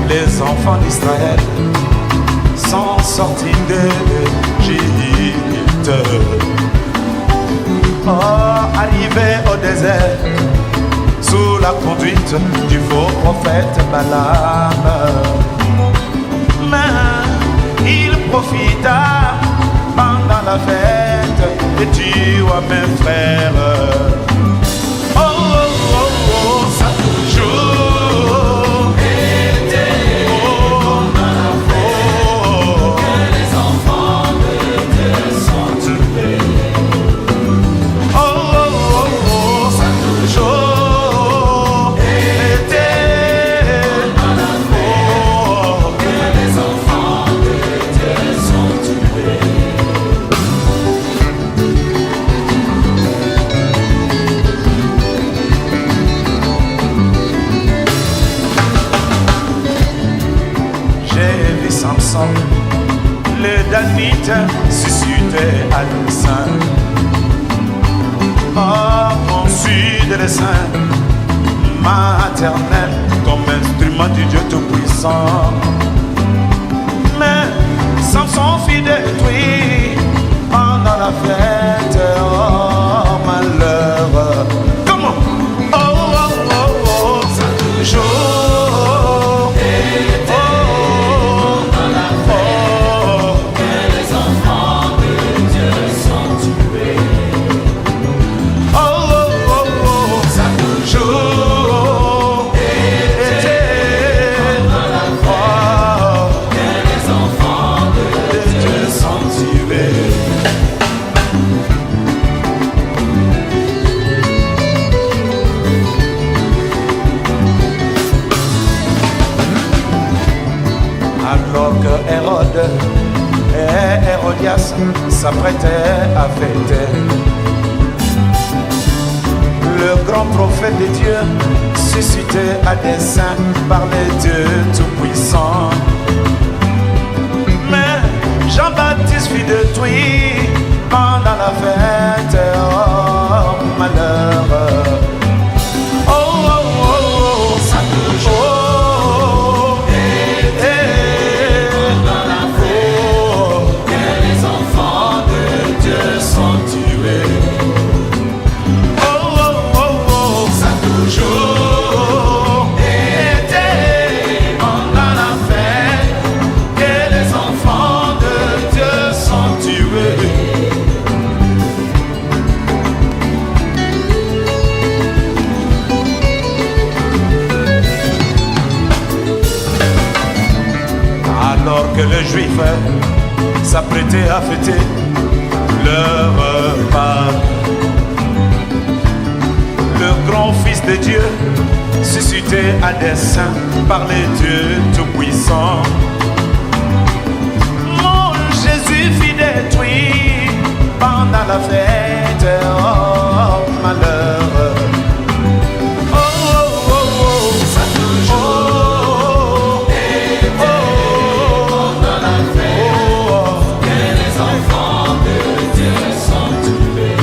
Les enfants d'Israël sont sortis d'Égypte. Arrivés au désert sous la conduite du faux prophète Balaam. Mais il profita pendant la fête et tua mes frères. Ça toujours été que les enfants de Dieu sont tués. Ça toujours été que les enfants de Dieu sont tués. Samson, le Danite suscitait à l'enceinte. Conçu de dessein maternel comme instrument du Dieu Tout-Puissant. Mais Samson fut détruit pendant la fête. Malheur. Comment? Ça toujours. Alors que Hérode et Hérodias s'apprêtaient à fêter, le grand prophète de Dieu suscité à dessein par les dieux tout-puissants. Mais Jean-Baptiste fut détruit pendant la fête. Malheur. Ça toujours. Sont tués. Ça toujours été pendant la fête que les enfants de Dieu sont tués. Alors que les Juifs s'apprêtaient à fêter leur repas, le grand Fils de Dieu, suscité à dessein par les dieux tout-puissants. Mon Jésus fut détruit pendant la fête. Malheur. Ça toujours été pendant la fête que les enfants de Dieu sont tués.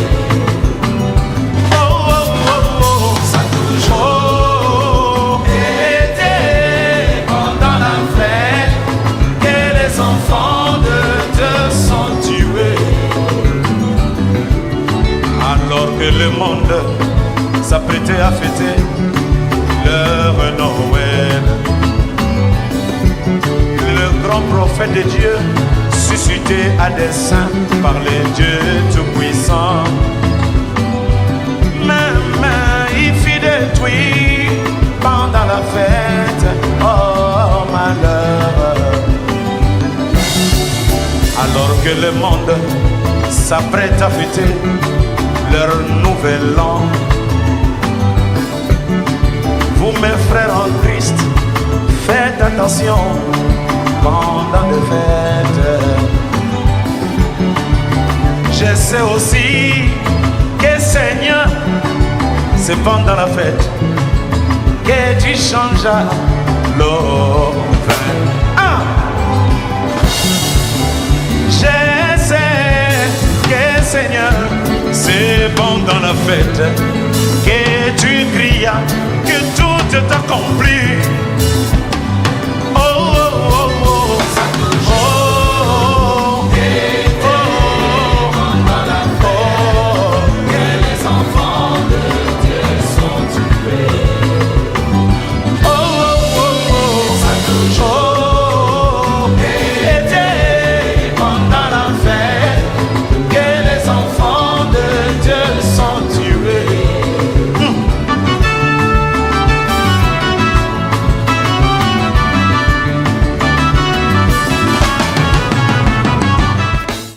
Ça toujours été pendant la fête que les enfants de Dieu sont tués. Alors que le monde s'apprêtait à fêter leur Noël, le grand prophète de Dieu suscité à dessein par les dieux tout-puissants. Même il fut détruit fruits pendant la fête. Oh malheur. Alors que le monde s'apprête à fêter leur nouvel an, vous mes frères en Christ, faites attention pendant les fêtes. Je sais aussi que Seigneur, c'est pendant la fête que tu changeras l'eau. Ah! Je sais que Seigneur, c'est pendant la fête que tu crias, que tout est accompli.